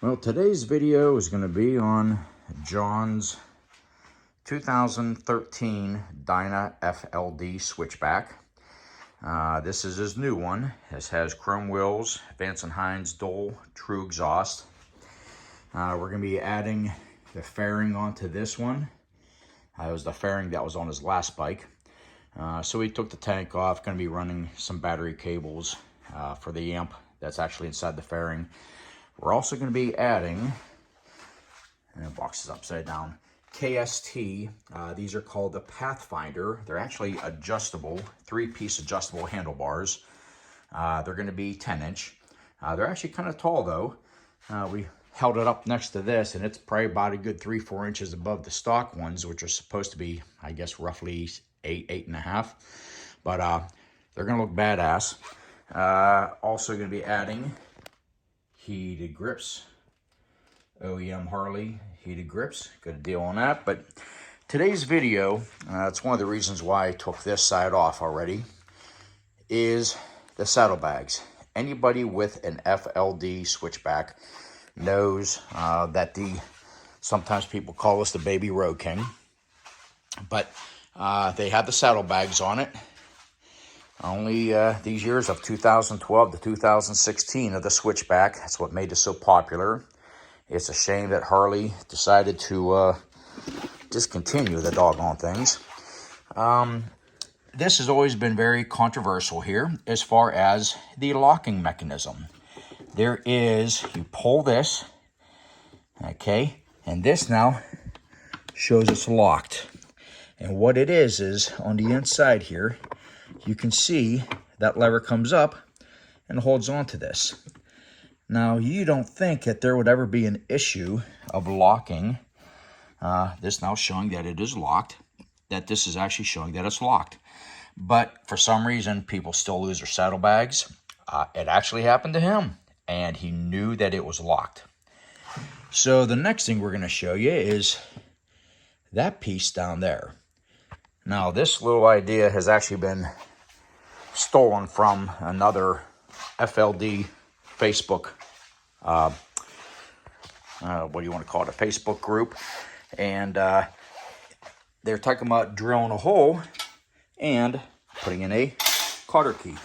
Well, today's video is going to be on John's 2013 Dyna FLD Switchback. This is his new one. This has chrome wheels, Vance & Hines dual true exhaust. We're going to be adding the fairing onto this one. It was the fairing that was on his last bike. So we took the tank off, going to be running some battery cables for the amp that's actually inside the fairing. We're also going to be adding, and the box is upside down, KST. These are called the Pathfinder. They're actually adjustable, 3-piece adjustable handlebars. They're going to be 10-inch. They're actually kind of tall though. We held it up next to this, and it's probably about a good 3-4 inches above the stock ones, which are supposed to be, I guess, roughly 8.5. But they're going to look badass. Also going to be adding heated grips, OEM Harley heated grips. Good deal on that. But today's video, it's one of the reasons why I took this side off already, is the saddlebags. Anybody with an FLD switchback knows that sometimes people call us the baby road king, but they have the saddlebags on it. Only these years of 2012 to 2016 of the switchback. That's what made it so popular. It's a shame that Harley decided to discontinue the doggone things. This has always been very controversial here as far as the locking mechanism. There is, you pull this, okay, and this now shows it's locked. And what it is on the inside here, you can see that lever comes up and holds on to this. Now, you don't think that there would ever be an issue of locking. This now showing that it is locked, that this is actually showing that it's locked. But for some reason, people still lose their saddlebags. It actually happened to him, and he knew that it was locked. So the next thing we're going to show you is that piece down there. Now, this little idea has actually been stolen from another FLD Facebook, what do you want to call it, a Facebook group. And they're talking about drilling a hole and putting in a cotter key.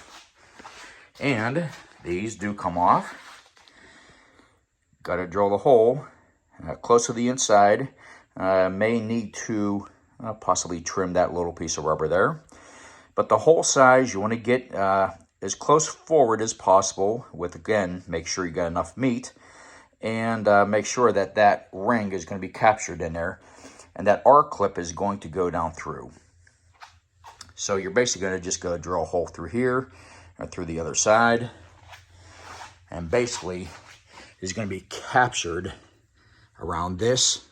And these do come off. Got to drill the hole close to the inside. May need to possibly trim that little piece of rubber there. But the hole size, you want to get as close forward as possible with, again, make sure you got enough meat, and make sure that that ring is going to be captured in there, and that R-clip is going to go down through. So you're basically going to just go drill a hole through here or through the other side, and basically is going to be captured around this.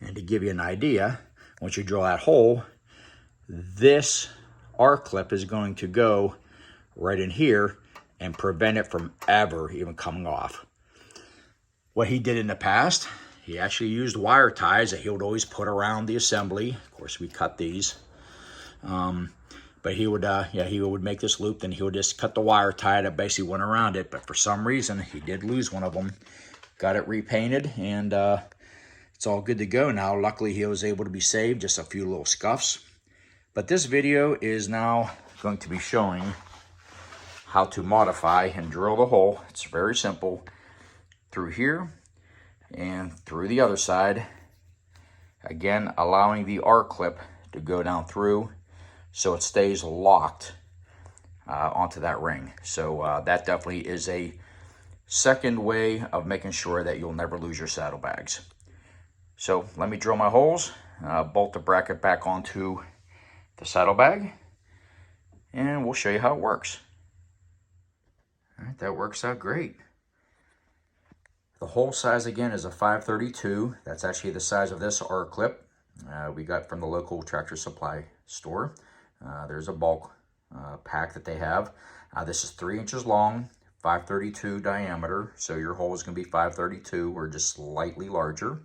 And to give you an idea, once you drill that hole, this R-clip is going to go right in here and prevent it from ever even coming off. What he did in the past, he actually used wire ties that he would always put around the assembly. Of course, we cut these. But he would, he would make this loop, then he would just cut the wire tie that basically went around it. But for some reason, he did lose one of them. Got it repainted, and it's all good to go now. Luckily, he was able to be saved, just a few little scuffs. But this video is now going to be showing how to modify and drill the hole. It's very simple. Through here and through the other side. Again, allowing the R-clip to go down through so it stays locked onto that ring. So that definitely is a second way of making sure that you'll never lose your saddlebags. So let me drill my holes, bolt the bracket back onto the saddlebag, and we'll show you how it works. All right, that works out great. The hole size again is a 532. That's actually the size of this R-clip we got from the local tractor supply store. There's a bulk pack that they have. This is 3 inches long, 532 diameter, so your hole is going to be 532 or just slightly larger.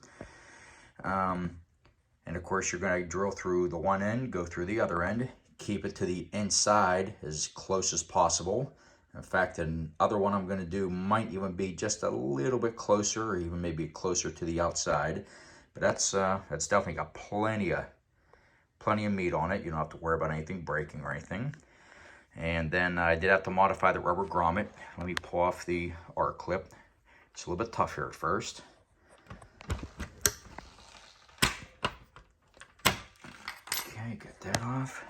And of course, you're going to drill through the one end, go through the other end, keep it to the inside as close as possible. In fact, another one I'm going to do might even be just a little bit closer, or even maybe closer to the outside. But that's definitely got plenty of meat on it. You don't have to worry about anything breaking or anything. And then I did have to modify the rubber grommet. Let me pull off the arc clip. It's a little bit tough here at first. Okay, get that off.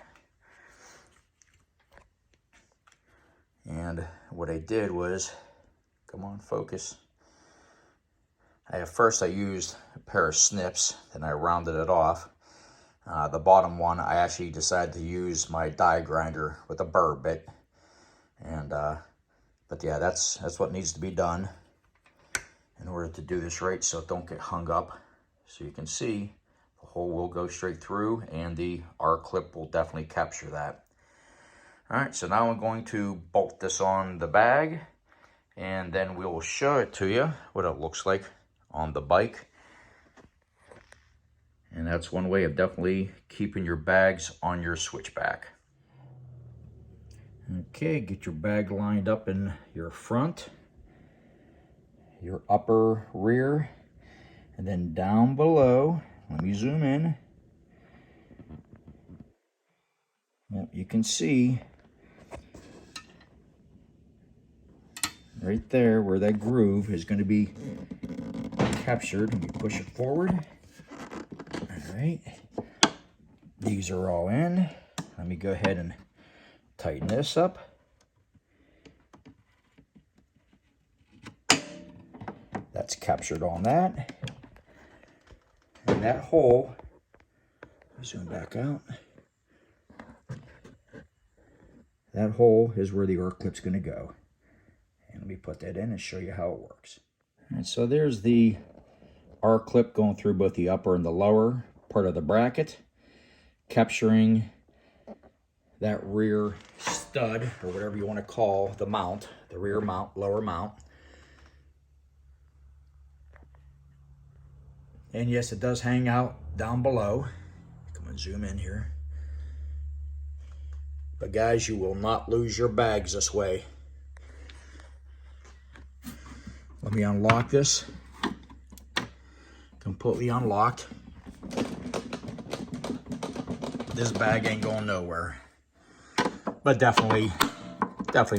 And what I did was, come on, focus. At first I used a pair of snips, then I rounded it off. The bottom one, I actually decided to use my die grinder with a burr bit. And, but yeah, that's what needs to be done in order to do this right, so it don't get hung up. So you can see the hole will go straight through, and the R clip will definitely capture that. All right, so now I'm going to bolt this on the bag, and then we will show it to you what it looks like on the bike. And that's one way of definitely keeping your bags on your switchback. Okay, get your bag lined up in your front, your upper rear, and then down below. Let me zoom in. Yep, you can see right there where that groove is going to be captured. Let me push it forward. All right, these are all in. Let me go ahead and tighten this up. That's captured on that. And that hole, zoom back out. That hole is where the arc clip's going to go. And let me put that in and show you how it works. All right, so there's the arc clip going through both the upper and the lower part of the bracket, capturing that rear stud, or whatever you want to call the mount, the rear mount, lower mount. And yes, it does hang out down below. Come on, zoom in here. But guys, you will not lose your bags this way. Let me unlock this. Completely unlocked. This bag ain't going nowhere. But definitely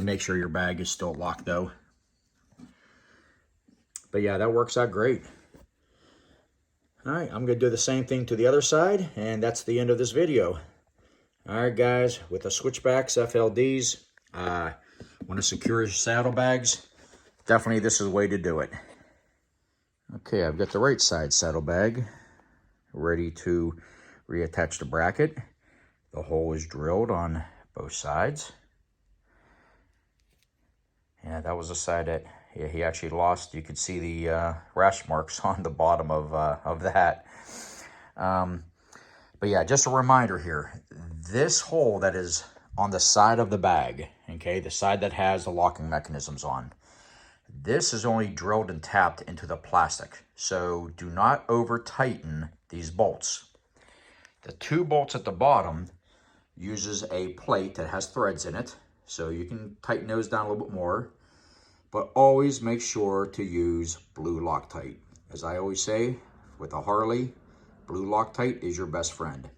make sure your bag is still locked though. But yeah, that works out great. All right, I'm gonna do the same thing to the other side, and that's the end of this video. All right, guys, with the Switchbacks FLDs, want to secure your saddlebags, definitely this is the way to do it. Okay, I've got the right side saddlebag ready to reattach the bracket. The hole is drilled on both sides. Yeah, that was the side that he actually lost. You could see the rash marks on the bottom of that. But yeah, just a reminder here. This hole that is on the side of the bag, okay, the side that has the locking mechanisms on, this is only drilled and tapped into the plastic. So do not over tighten these bolts. The two bolts at the bottom uses a plate that has threads in it. So you can tighten those down a little bit more. But always make sure to use blue Loctite. As I always say, with a Harley, blue Loctite is your best friend.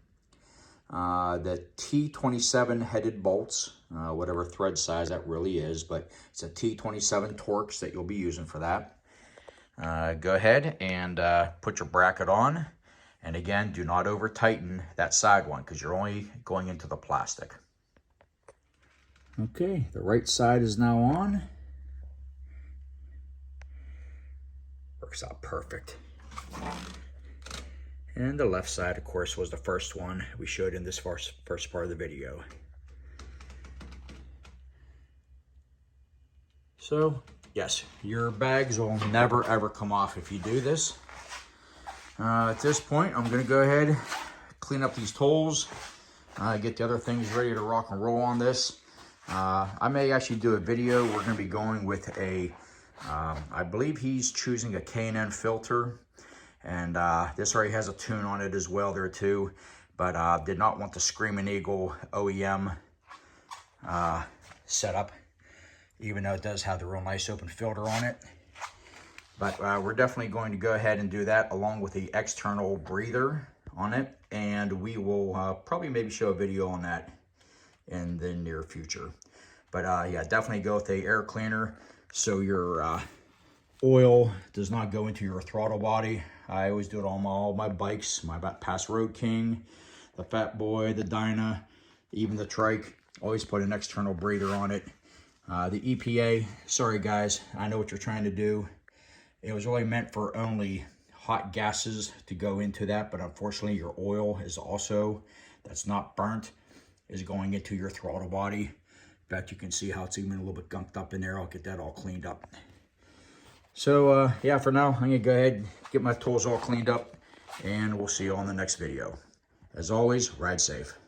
The T27 headed bolts, whatever thread size that really is, but it's a T27 Torx that you'll be using for that. Go ahead and put your bracket on. And again, do not over tighten that side one because you're only going into the plastic. Okay, the right side is now on. Works out perfect. And the left side, of course, was the first one we showed in this first part of the video. So, yes, your bags will never ever come off if you do this. At this point, I'm going to go ahead, clean up these tools, get the other things ready to rock and roll on this. I may actually do a video. We're going to be going with a, I believe he's choosing a K&N filter. And this already has a tune on it as well there too. But did not want the Screaming Eagle OEM setup. even though it does have the real nice open filter on it. But we're definitely going to go ahead and do that along with the external breather on it. And we will probably maybe show a video on that in the near future. But yeah, definitely go with a air cleaner so your oil does not go into your throttle body. I always do it on all my bikes, my past Road King, the Fat Boy, the Dyna, even the Trike. Always put an external breather on it. The EPA, sorry guys, I know what you're trying to do. It was really meant for only hot gases to go into that, but unfortunately your oil is also, that's not burnt, is going into your throttle body. In fact, you can see how it's even a little bit gunked up in there. I'll get that all cleaned up. So yeah, for now, I'm gonna go ahead and get my tools all cleaned up, and we'll see you on the next video. As always, ride safe.